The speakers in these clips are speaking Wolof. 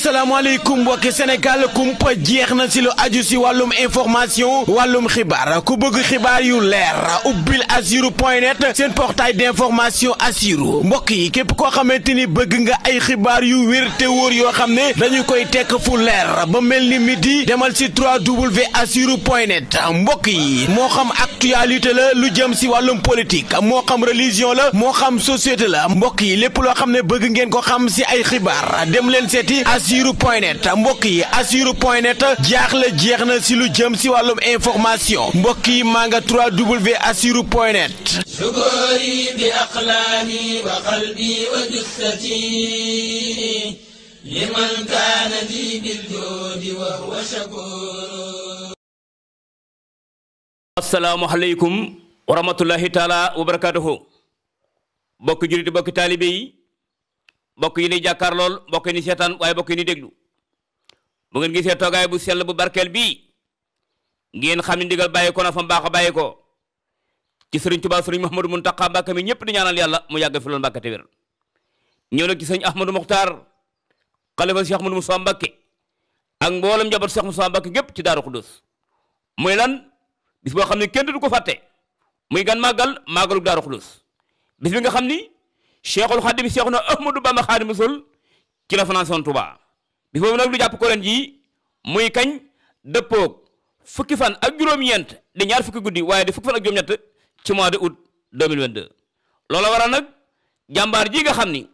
asalaamaaleykum mbokki Sénégal kumpa jeex na si lu aju si wàllum information wàllum xibaar ku bëgg xibaar yu leer ubbil assirou.net seen portail d'information assirou mbokk yi képp koo xamante ni bëgg nga ay xibaar yu wér te wóor yoo xam ne dañu koy tekk fu leer ba mel ni midi demal si www.assirou.net mbokk yi moo xam actualité la lu jëm si wàllum politique moo xam religion la moo xam société la mbokk yi lépp loo xam ne bëgg ngeen ko xam si ay xibaar dem leen seeti assirou.net mbokk yi assirou.net jaaxle jeex na si lu jëm si wàllum information mbokk yi maa nga www.assirou.net shukuri bi aqlaami wa qalbi wa jussati liman kaana li bil joodi wa huwa shakur. assalaamu aleykum wa rahmatullahi taala wa barakatuhu. bokk jullit bokk taalibe yi bokk yi ni jàkkaar lool bokk yi ni seetaan waaye bokk yi ni déglu bu ngeen gisee toogaay bu sell bu barkeel bii ngeen xam ne ndigal bàyyi ko na fa mbaax a bàyyi ko ci sëriñ Tuubaa sëriñ Mouhamadou Mountakha Mbacké mi ñëpp di ñaanal yàlla mu yàgg fi loolu Mbacké te wér ñëw nag ci sëriñ Ahmadou Mokhtar xalifa Cheikh Ahmadou Moussa Mbacké ak mboolem njaboot Cheikh Moussa Mbacké gépp ci Daaru Xudoos muy lan bis boo xam ne kenn du ko fàtte muy gan màggalu Daaru Xudoos bis bi nga xam ni Cheikhul Khadim Cheikhuna Ahmadou Bamba Khadimu Rasul ci la fanaan Touba bis boobu nag lu jàpp ko ren jii muy kañ dëppoog fukki fan ak juróom-ñeent di ñaar fukki guddi waaye di fukki fan ak juróom-ñett ci mois de août 2022 loola waral nag jàmbaar ji nga xam ni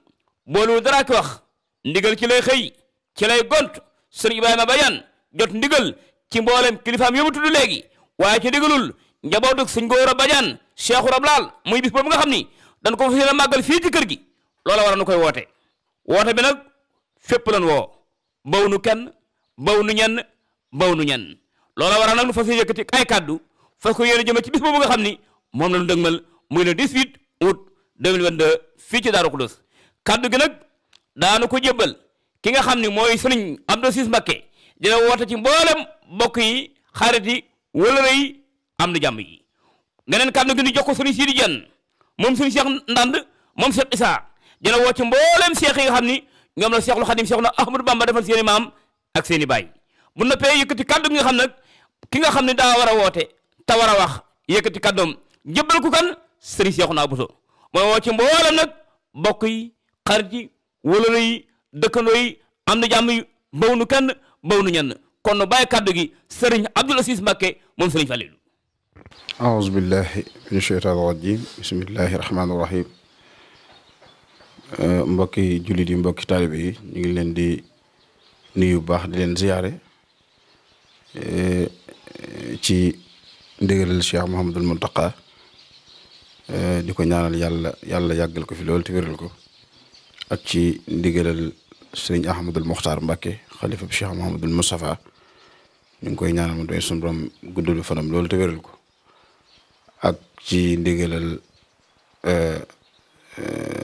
boolu dara ki wax ndigal ci lay xëy ci lay gont sëriñ Ibrahima Badiane jot ndigal ci mboolem kilifaam yóbbu tudd léegi waaye ci ndigalul njabootu sëñ Góora Badiane Cheikhu Rablaal muy bis boobu nga xam ni dañ ko fas yéene màggal fii ci kër gi loola waral nu koy woote bi nag fépp lan woo baw nu kenn baw nu ñenn baw nu ñenn loola waral nag nu fas yéene yëkkati ay kàddu fas ko yéene jëme ci bis boobu nga xam ni moom la ñu dëgmal muy le 18 août 2022 fii ci Daaru Xudoos kàddu gi nag daanu ko jébbal ki nga xam ni mooy sëriñ Abdou Sis Mbacké dina woote ci mboolem mbokk yi xarit yi wëlëre yi am na jàmm yi geneen kàddu gi ni jox ko sëriñ Sidi Dieng moom suñu Cheikh Ndand moom Cheikh Issa dina woo ci mboolem Cheikh yi nga xam ni ñoom la Cheikhul Khadim Cheikhuna Ahmadou Bamba defal seeni maam ak seeni baay bu noppee yëkkati kàddu gi nga xam nag ki nga xam ne daa war a woote te war a wax yëkkati kàddoom jëbbal ko kan Serigne Cheikhouna Bousso mooy woo ci mboolem nag bokk yi xarit yi wóolala yi dëkkandoo yi am na jàmm yi baw nu kenn baw nu ñenn kon nu bàyyi kàddu gi Serigne Abdoul Aziz Mbacké moom Serigne Falilou. aouzu billahi min sheytaani rajim bismillahi rahmaani rahim mbokki jullit yi mbokki taalibe yi ñu ngi leen di nuyu bu baax di leen ziyaare ci ndigalal Cheikh Mouhamadul Mountakha di ko ñaanal yàlla yàggal ko fi loolu te wéral ko ak ci ndigalal sëriñ Ahmadul Mokhtar Mbacké xalifa bi Cheikh Mouhamadul Moustapha ñu ngi koy ñaanal mu doy sunu borom guddalu fanam loolu te wéral ko ak ci ndigalal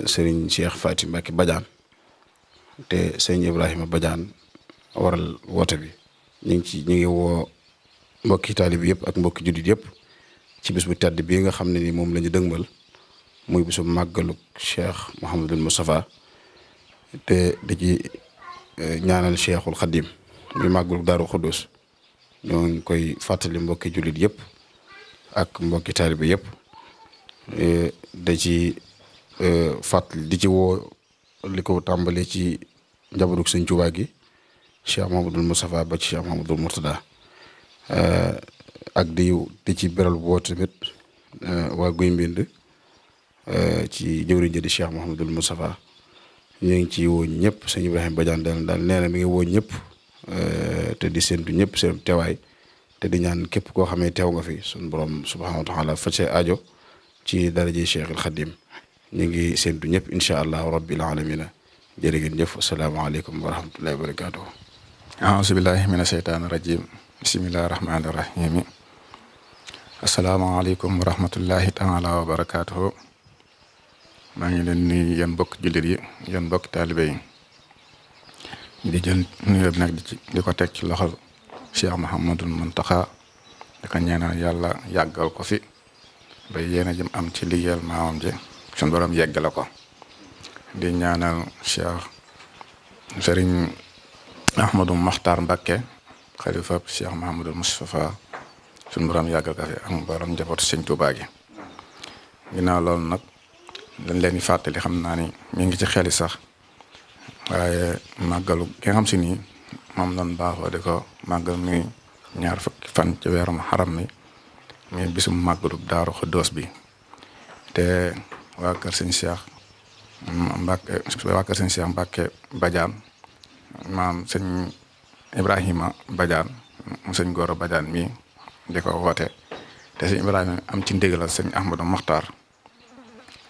sëriñ Cheikh Faty Mbacké Badiane te sëriñ Ibrahima Badiane waral woote bi ñu ngi woo mbokki taalib yëpp ak mbokki juddit yëpp ci bis bu tedd bii nga xam ne ni moom la ñu dëgmal muy bisu màggalu Cheikh Mouhamadul Moustapha te da ci ñaanal Cheikhul Khadim muy màggalu Daaru Xudoos ñoo ngi koy fàttali mbokki jullit yëpp ak mbokki taalibe yëpp da ci fàttali di ci woo li ko tàmbalee ci njabootu Sëñ Tuubaa gi Cheikh Mouhamadul Moustapha ba ci Cheikh Mouhamadul Mourtada ak di ci beral woo tamit waa Guy Mbind ci jëwriñ ji di Cheikh Mouhamadul Moustapha ñu ngi ci woo ñëpp sëñ Ibrahima Badiane daal nee na mi ngi woo ñëpp te di séntu ñëpp seen teewaay te di ñaan képp koo xamee teew nga fi sun borom subhanahu wa taala faj see aajo ci daraje Cheikhul Khadim ñu ngi séntu ñëpp incha allahu rabbil alamina jërë ngeen jëf asalaamaaleykum wa rahmatullahi wa barakatuhu aouzu billahi mina sheytaani rajim bismillahi rahmaani rahim asalaamaaleykum wa rahmatullahi taala wa barakatuhu maa ngi leen nuyu yéen mbokk jullit yi yéen mbokk taalibe yi di jël nuyoo bi nag di ko teg ci loxol Cheikh Mouhamadul Mountakha di ko ñaanal yàlla yàggal ko fi ba yéen a jëm am ci liggéeyal maamam ji suñu borom yeggale ko di ñaanal Cheikh Serigne Ahmadou Makhtar Mbacké xalifa Cheikh Mahamadou Moustapha suñu borom yàggal ka fi ak mboolem njabootu sëñ Tuubaa gi. ginnaaw loolu nag dañ leen di fàttali xam naa ni mi ngi ci xeli sax waaye màggalu gi nga xam si nii moom lañ baaxoo di ko màggal muy 2 fukki fan ci weeru Muharram mi muy bisum màggalu Daaru Xuddoos bi te waa kër sëñ Cheikh Mbacké Badiane maam sëñ Ibrahima Badiane mu sëñ Gora Badiane mi di ko woote te sëñ Ibrahima am ci ndigal sëñ Ahmadou Makhtar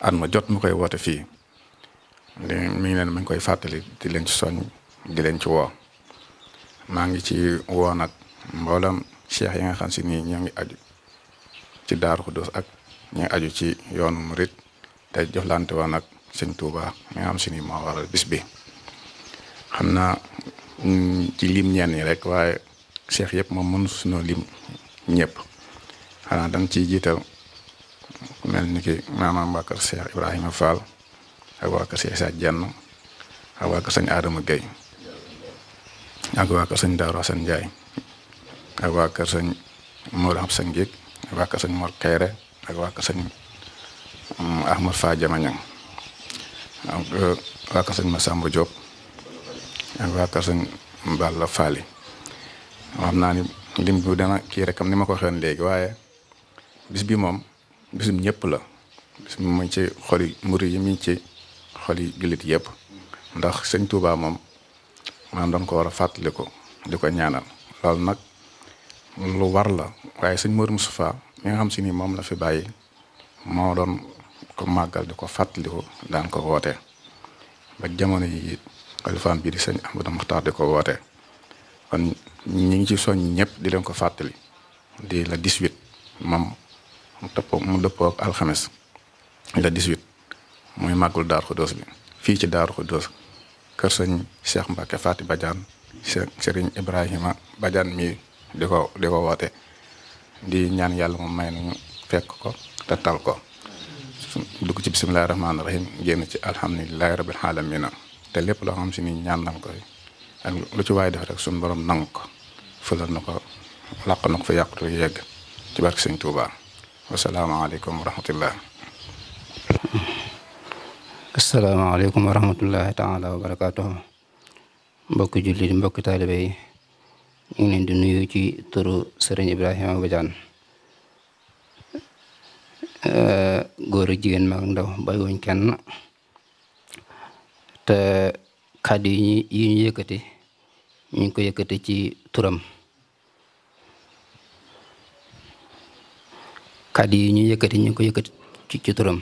at ma jot mu koy woote fii mi ngi leen ma ngi koy fàttali di leen ci soñ di leen ci woo maa ngi ci woo nag mboolem cheikh yi nga xam si nii ñoo ngi aju ci Daaru Xuddoos ak ñi ngi aju ci yoonu murit te jëflante woon ak sëñ Touba mi nga xam si nii moo waral bis bi xam naa ci lim ñenn ñi rek waaye cheikh yëpp moom mënu suñoo lim ñëpp xanaa dañ ciy jiital mel ni ki maanaam waa kër Cheikh Ibrahima Fall ak waa kër Cheikh Sa Jenn ak waa kër sëñ Adama Gueye ak waa kër sëñ Daaru Hasan Njaay ak waa kër sëñ Modou Absa Ngig ak waa kër sëñ Mor Kayre ak waa kër sëñ Ahmad Fa Jamañang ak waa kër sëñ Massamba Diop ak waa kër sëñ Balla Faali xam naa ni lim bi dana kii rek am ni ma ko waxee léegi waaye bis bi moom bisum ñëpp la bis bi mu ci xoli murid yi mi ci xoli jullit yëpp ndax sëñ Touba moom maanaam doon ko war a fàttaliku di ko ñaanal loolu nag lu war la waaye sëñ Modou Moustapha mi nga xam si ni moom la fi bàyyi moo doon ko màggal di ko fàttaliku daan ko woote ba jamono yi xalifaam bi di sëñ Ahmadou Makhtar di ko woote kon ñi ngi ci soñ ñëpp di leen ko fàttali di la 18 moom mu dëppoo ak alxames la 18 muy màggul Daaru Xuddoos bi fii ci Daaru Xuddoos kër sëñ Cheikh Mbacké Faty Badiane Serigne Ibrahima Badiane mi di ko woote di ñaan yàlla moom may nañu fekk ko te tal ko dugg ci bisimilahi rahmaani rahim génn ci alhamdulilahi rabbil alamina te lépp loo xam si ni ñaan nañ koy ak lu ci waaye def rek suñu borom nangu ko fulal na ko làq na ko fa yàqutu yegg ci barke sëñ Touba wasalaamaaleykum wa rahmatullah. asalaamaaleykum wa rahmatullahi taala wa barakaatuhu mbokki jullit mbokki taalibe yi ñu ngi leen di nuyu ci turu Serigne Ibrahima Badiane góor ak jigéen mag ak ndaw bàyyiwuñ kenn te kàddu yi ñu yëkkati ñu ngi ko yëkkati ci turam kàddu yi ñu yëkkati ñu ngi ko yëkkati ci turam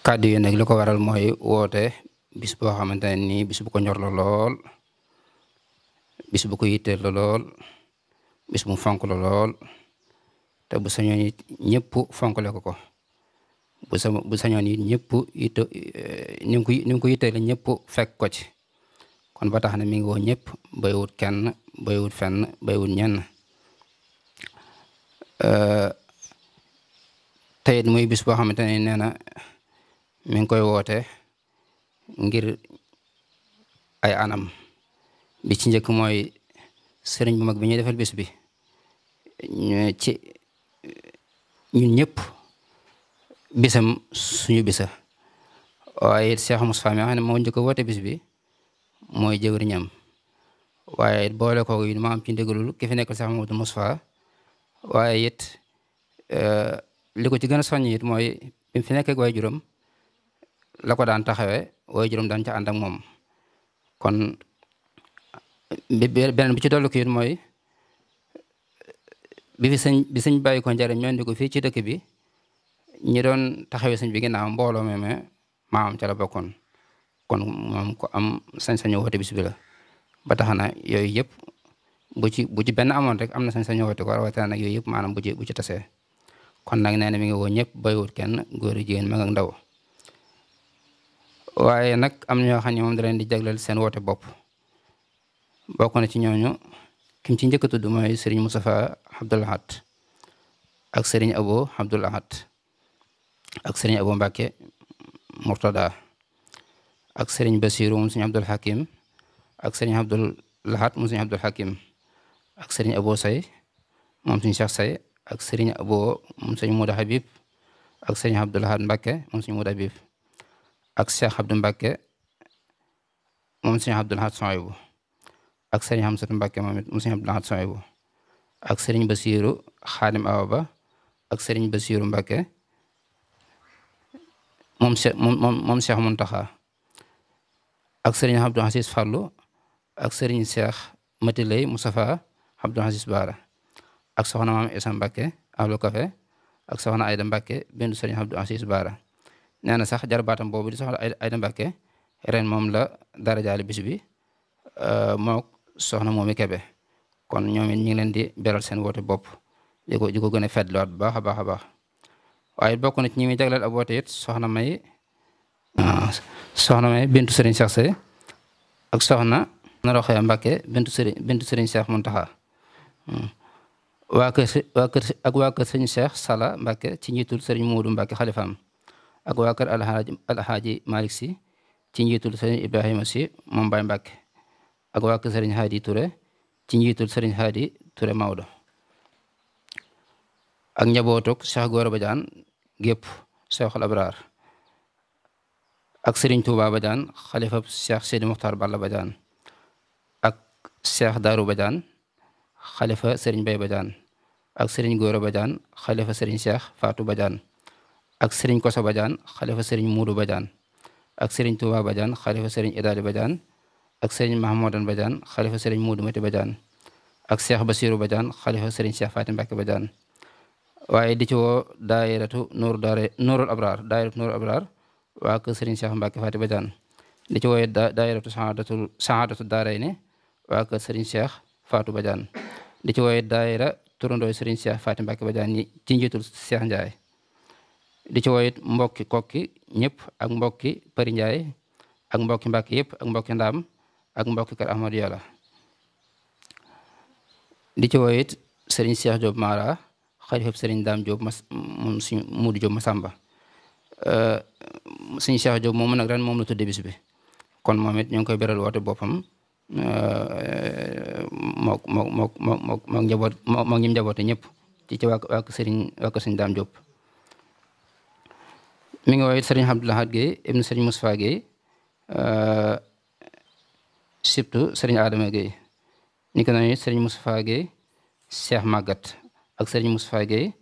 kàddu yi nag li ko waral mooy woote bis boo xamante ne nii bis bu ko ñor la lool bis bu ko yitteel la lool bis bu fonk la lool te bu sañoon it ñëpp fonkle ko bu sañoon it ñëpp it ni nga ko yitteel ñëpp fekk ko ci kon ba tax na mi ngi woo ñëpp baywut kenn baywut fenn baywut ñenn teyit muy bis boo xamante ne nee na mi ngi koy woote ngir ay anam bi ci njëkk mooy sëriñ bu mag bi ñuy defal bis bi ci ñun ñëpp bisam suñu bisa waaye it Cheikh Moustapha mi nga xam ne moo njëkk a woote bis bi mooy jëwriñam waaye it boole kooku yi ma am ci ndigalul ki fi nekkal Cheikh Mamadou Moustapha waaye it li ko ci gën a soññ it mooy bi mu fi nekk ak waay juróom la ko daan taxawee waay juróom daan ca ànd ak moom kon beneen bi ci dolli ko it mooy bi sëñ bàyyi ko njariñ ñoo indi ko fii ci dëkk bi ñi doon taxawee sëñ bi ginnaaw mbooloo meeme maamam ca la bokkoon kon moom ko am sañ-sañu woote bis bi la ba tax na yooyu yëpp bu ci benn amoon rek am na sañ-sañu woote ko rawatina nag yooyu yëpp maanaam bu ci tasee kon nag nee na mi ngi woo ñëpp baywut kenn góor jigéen mag ak ndaw waaye nag am na ñoo xam ne moom da leen di jagleel seen woote bopp bokk na ci ñooñu kim ci njëkk a tudd mooy Serigne Moustapha Abdoul Ahad ak Serigne Abo Abdoul Ahad ak Serigne Abo Mbacké Murtada ak sëriñ Basiru moom sëriñ Abdul Hakim ak sëriñ Abdul Lahat moom sëriñ Abdul Hakim ak sëriñ Abo Say moom sëriñ Cheikh Say ak sëriñ Abo moom sëriñ Mouda Habib ak sëriñ Abdul Lahat Mbacke moom sëriñ Mouda Habib ak Cheikh Abdou Mbacke moom sëriñ Abdul Lahat Soyibu ak sëriñ Hamsatu Mbacke moom it moom sëriñ Abdul Lahat Soyibu ak sëriñ Basiru Xaadim Awa Ba ak sëriñ Basiru Mbacke moom Cheikh Muntaxa ak sëriñ Abdou Aziz Fallu ak sëriñ Cheikh Matilay Moustapha Abdou Aziz Baara ak soxna maam Isa Mbacke Ahlu Kafe ak soxna Ayda Mbacke bindu sëriñ Abdou Aziz Baara nee na sax jarbaatam boobu di soxna Ayda Mbacke ren moom la darajaali bis bi mook soxna moomi Kebe kon ñoom it ñu ngi leen di beral seen woote bopp di ko gën a fetliwaat bu baax a baax a baax waaye bokk na ci ñi muy jagleel ab woote it soxna may bintu sëriñ Cheikh Sey ak soxna Roxaya Mbacke bintu sëriñ Cheikh Muntaxa waa kër sëriñ Cheikh Sala Mbacke ci njiitul sëriñ Muudu Mbacke xalifaam ak waa kër alxaaji Malick Si ci njiitul sëriñ Ibrahima Si moom Baay Mbacke ak waa kër sëriñ Hadi Touré ci njiitul sëriñ Hadi Touré Maodo ak njabootug Cheikh Gora Badiane gépp Cheikhul Abraar ak sëriñ Touba Badiane xalifa Cheikh Sidi Muxtaar Balla Badiane ak Cheikh Darou Badiane xalifa sëriñ Bay Badiane ak sëriñ Gora Badiane xalifa sëriñ Cheikh Fatou Badiane ak sëriñ Koso Badiane xalifa sëriñ Muudu Badiane ak sëriñ Touba Badiane xalifa sëriñ Idali Badiane ak sëriñ Mahmoudan Badiane xalifa sëriñ Muudu Mati Badiane ak Cheikh Basiru Badiane xalifa sëriñ Cheikh Fatim Mbacke Badiane waaye di ci woo daayiratu Nuurul Abraar waa kër sëriñ Cheikh Mbacke Fatim Badiane di ci woo daayiratu Saadatu Daarayni waa kër sëriñ Cheikh Fatou Badiane di ci woo daayira turandooy sëriñ Cheikh Fatim Mbacke Badiane ci njiitul Cheikh Ndiaye di ci woo mbokki kokki ñëpp ak mbokki Përi Ndiaye ak mbokki Mbacke yëpp ak mbokki Ndaam ak mbokki kër Ahmadou Yàlla di ci woo sëriñ Cheikh Diop Mara xalifab sëriñ Daam Diop moom suñu Muudu Diop Masamba suñu Cheikh Diop moom nag ren moom la tudde bis bi kon moom it ñu ngi koy beral woote boppam mook ñim njaboote ñëpp ci waa sëriñ Daam Diop mi ngi woo it sëriñ Abdou Lahad Gueye ibnu sëriñ Moustapha Gueye surtout sëriñ Adama Gueye ni ko noonu it sëriñ Moustapha Gueye Cheikh Magat ak sëriñ Moustapha Gueye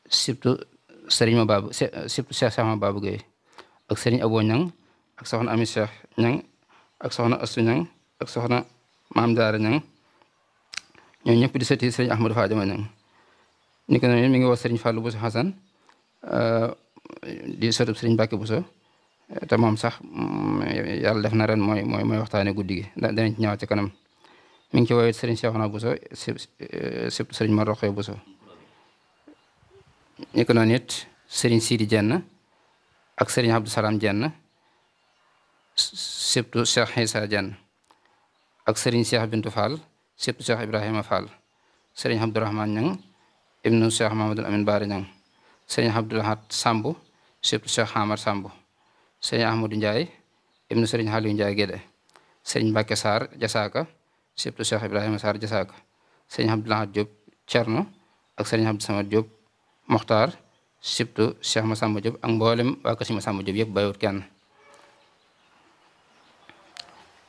surtout sëriñ Cheikh Mababou Gueye ak sëriñ Abo Ñang ak soxna Ami Cheikh Ñang ak soxna Astu Ñang ak soxna Maam Daara Ñang ñoo ñëpp di sëti sëriñ Ahmadou Fadima Ñang ni ko noonu mi ngi woo sëriñ Fallou Bousso Hassan di sëtub sëriñ Mbacke Bousso te moom sax yàlla def na ren mooy waxtaane guddi gi danañ ci ñëwaat ci kanam mi ngi ci woowee sëriñ Cheikhouna Bousso surtout sëriñ Mor Rokhaya Bousso ni ko noonu it sëriñ Sidi Jenn ak sëriñ Abdou Salam Jenn surtout Cheikh Issa Jenn ak sëriñ Cheikh Bintou Fall surtout Cheikh Ibrahima Fall sëriñ Abdourahmane Ñang ibnu Cheikh Mahamadou Amin Baari Ñang sëriñ Abdoulahat Samb surtout Cheikh Hamar Samb sëriñ Ahmadou Ndiaye ibnu sëriñ Xaliou Ndiaye Guédé sëriñ Mbacke Sarr Jasaaka surtout Cheikh Ibrahima Sarr Jasaaka sëriñ Abdoulahat Diop Cerno ak sëriñ Abdou Samad Diop Mokhtar surtout Cheikh Massamba Diop ak mboolem waa kër si Massamba Diop yëpp bàyyiwut kenn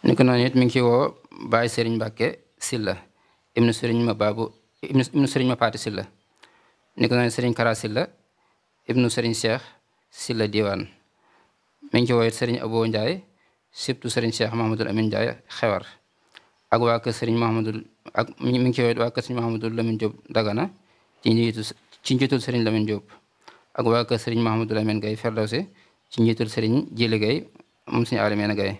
ni ko noonu it mi ngi ci woo Baye Serigne Mbacke Silla ibnu Serigne Ma Paati Silla ni ko noonu Serigne Kara Silla ibnu Serigne Cheikh Silla Diwane mi ngi ci woo it Serigne Abo Ndiaye surtout Serigne Cheikh Mahamadul Amin Ndiaye xewar ak waa kër Serigne Mahamadul ak mi ngi ci woo it waa kër Serigne Mahamadul Lamine Diop Dagana ci njiitul Serigne Lamine Diop ak waa kër Serigne Mahamadul Amin Gaye Ferdawsi ci njiitul Serigne Jili Gaye moom Serigne Alimena Gaye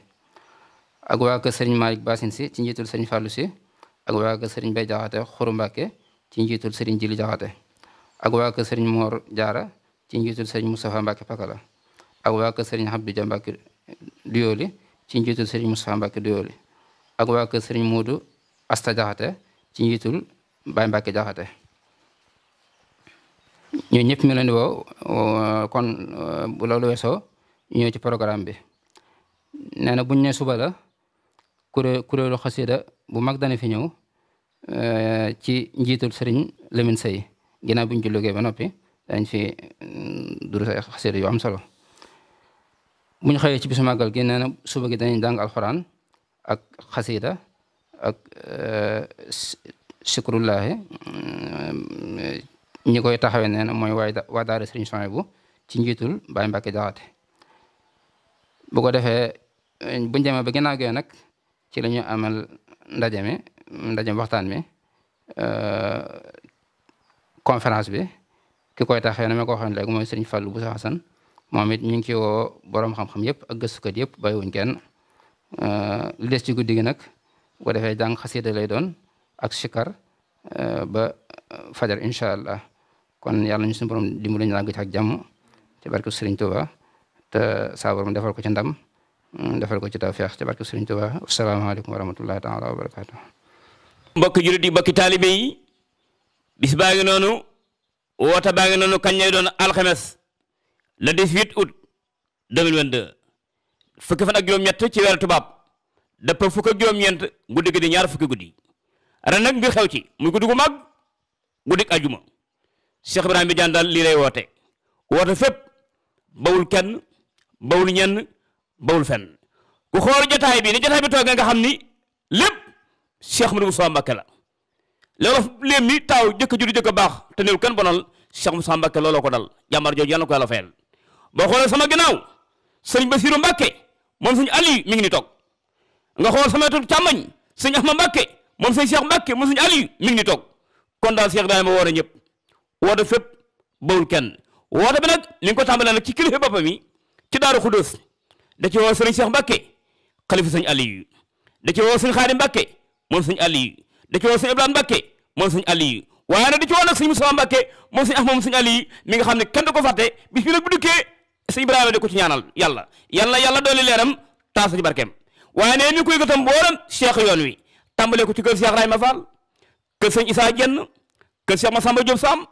ak waa kër Serigne Malick Basin si ci njiitul Serigne Fallou si ak waa kër Serigne Bay Jaxate Xuru Mbàkke ci njiitul Serigne Jili Jaxate ak waa kër Serigne Mor Jaara ci njiitul Serigne Moustapha Mbàkke Pakala ak waa kër Serigne Abdou Dia Mbàkke Duyooli ci njiitul Serigne Moustapha Mbàkke Duyooli ak waa kër Serigne Moodu Asta Jaxate ci njiitul Baye Mbàkke Jaxate ñoo ñëpp mi leen di woo kon bu loolu weesoo ñëw ci programme bi nee na buñ ne suba la kuréelu xasida bu mag dana fi ñëw ci njiitul sëriñ Lamine Sey ginnaaw buñ ci liggéey ba noppi dañ fi durus ay xasida yu am solo buñ xëyee ci bisu màggal gi nee na suba gi dañuy jàng alxuraan ak xasida ak sikrullahi ñi koy taxawee nee na mooy waa daara sëriñ Souhaïbou ci njiitul Baye Mbacke Jaxate bu ko defee buñ demee ba ginnaaw gee nag ci la ñu amal ndaje waxtaan mi conférence bi ki koy taxee na ma ko waxoon léegi mooy sëriñ Fallou Boussa Hassan moom it ñu ngi ci woo borom xam-xam yëpp ak gëstukat yëpp bàyyiwuñ kenn li des ci guddi gi nag bu ko defee jàng xasida lay doon ak sikar ba fajar incha allah kon yàlla ñu suñu borom dimbali ñu làgg ci ak jàmm ci barke Sëriñ Tuuba te saa borom defal ko ci ndam defal ko ci tawfeex ci barke Sëriñ Tuuba asalaamaaleykum wa rahmatullahi taala wa barakaatu. mbokki julit yi mbokki taalibe yi bis baa ngi noonu woote baa ngi noonu kañ lay doon alxames le 18 août 2022 fukki fan ak juróom-ñett ci weeru tubaab dëpp fukk ak juróom-ñeent guddi gi di ñaar fukki guddi ren nag mbir xew ci muy guddi gu mag guddi ajuma Cheikh Ibrahima Badiane daal lii lay woote fépp bawul kenn bawul ñenn bawul fenn ku xool jotaay bi ni jotaay bi toogee nga xam ni lépp Cheikh Moussa Mbacké la loolu léem ni taaw jëkk juddu jëkk baax te néew kenn bonal Cheikh Moussa Mbacké looloo ko dal jàmbar jooju yàlla na ko yàlla fayal boo xoolee sama ginnaaw sëriñ Bassirou Mbacké moom sëñ Aliou mi ngi ni toog nga xool sama wetu càmmoñ sëñ Ahmad Mbacké moom sëñ Cheikh Mbacké moom sëñ Aliou mi ngi ni toog kon daal Cheikh Ibrahima woote ñëpp woote fépp bawul kenn woote bi nag li nga ko tàmbalee nag ci kilifa boppam yi ci Daaru Xudóos da ci woo sëriñ Cheikh Mbacké xalifa sëñ Aliou da ci woo sëñ Xaadim Mbacké moom sëñ Aliou da ci woo sëñ Ibrahima Mbacké moom sëñ Aliou waaye nag da ci woo nag sëñ Moussa Mbacké moom sëñ Ahmad moom sëñ Aliou mi nga xam ne kenn du ko fàtte bis bi nag bu dikkee sëñ Ibrahima da ko ci ñaanal yàlla dooli leeram taas ci barkeem waaye ne mi koy gëtam booram cheikh yoon wi tàmbalee ko ci kër Cheikh Rahima Fall kër sëñ Issa Dieng kër Cheikh Massamba Diop Sam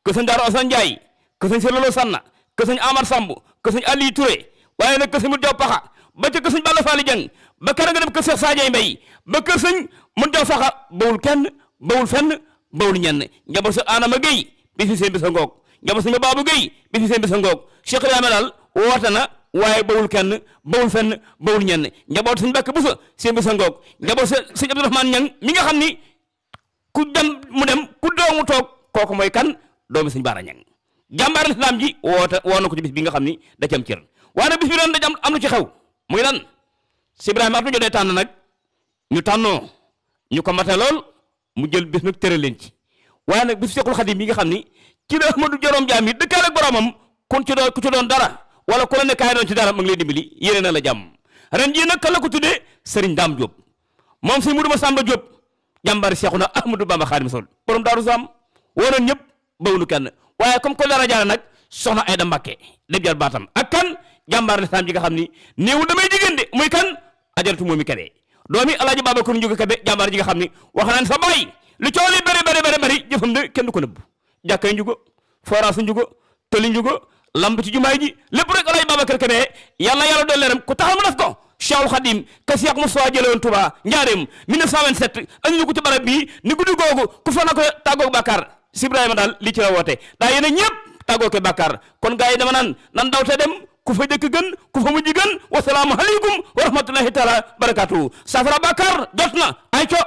kër sëñ Darou Assane Ndiaye kër sëñ Serlolo Sanna kër sëñ Amar Samb kër sëñ Aliou Touré waaye nag kër sëñ Modou Diaw Paxa ba ca kër sëñ Balla Fall Dieng ba kër nga dem kër Cheikh Sadio Mbaye ba kër sëñ Modou Diaw Saxa bawul kenn bawul fenn bawul ñenn njaboot sa Anama Gueye bis bi seen bisa ngoog njaboot sëñ Babou Gueye bis bi seen bisa ngoog Cheikh Ibrahima daal woote na waaye bawul kenn bawul fenn bawul ñenn njaboot sëñ Mbàkke Buso seen bisa ngoog njaboot sëñ Abdourahmane Ñang mi nga xam ni ku dem mu dem ku doomu toog kooku mooy kan doomi sëñ Baara Ñang jàmbaar islam ji woo na ko ci bis bi nga xam ni da ci am cër waaye nag bis bi doon da am lu ci xew muy lan si Ibrahima at mu jotee tànn nag ñu tànnoo ñu ko mate lool mu jël bis nag tëral leen ci waaye nag bis Seexul Xadim yi nga xam ni ci la Ahmadu Jorom Jaam yi dëkkaale ak boromam ku ci doon dara wala ku la ne kaay doon ci dara ma ngi lay dimbali yéene na la jàmm ren jii nag kan la ko tuddee Serigne Dame Diop moom sëñ Mudu Masamba Diop jàmbaari Seexuna Ahmadu Bamba Xaadimu Rasuul borom Daaru Sam wóoroon ñëpp bawunu kenn waaye comme ko dara jaara nag soxna Ayda Mbakke dem jar baatam ak kan jàmbaar lislaam ji nga xam ni néewu damay jigéen de muy kan ajaratu moomi Kebe doomi Alaaji Babacar Njuga Kebe jàmbaar ji nga xam ni wax naan sa baay lu coow li bari jëfam de kenn du ko nëbb jàkkay njugo forage njugo tëli njugo lamb ci jumaay ji lépp rek Alaaji Babacar Kebe yàlla doon leeram ku taxal mu def ko Cheikhul Khadim ka Cheikh Moussa jële woon Touba njaareem 1927 andi ñu ko ci barab bii ni guddi googu ku fa na ko tàggoog bàkkaar si Ibrahima daal li ci la woote daa yéene ñëpp tàggoo ke bàkkaar kon gars yi dama nan daw te dem ku fa jëkk gën ku fa mujj gën wasalaamu aleykum wa rahmatullahi taala barakatuhu safara bàkkaar jot na ayco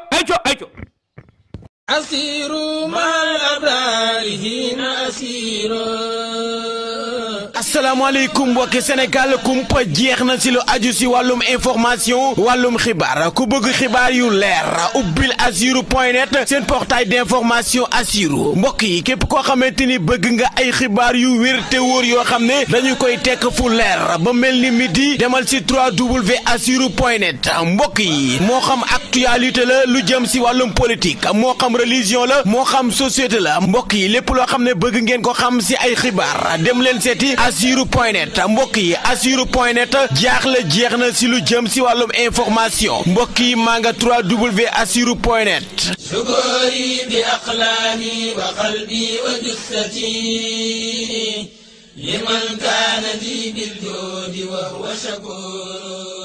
asiru mal abrari hina asiru asalaamaaleykum mbokki Sénégal kumpa jeex na si lu aju si wàllum information wàllum xibaar ku bëgg xibaar yu leer ubbil assirou.net seen portail d'information Assirou mbokk yi képp koo xamante ni bëgg nga ay xibaar yu wér te wóor yoo xam ne dañu koy tekk fu leer ba mel ni midi demal si www.assirou.net mbokk yi moo xam actualité la lu jëm si wàllum politique moo xam religion la moo xam société la mbokk yi lépp loo xam ne bëgg ngeen ko xam si ay xibaar dem leen seeti assirou.net mbokk yi assirou.net jaaxle jeex na si lu jëm si wàllum information mbokk yi maa nga www.assirou.net shukuri bi aqlami wa qalbi wa jussati liman kana li bil judi wa huwa shakur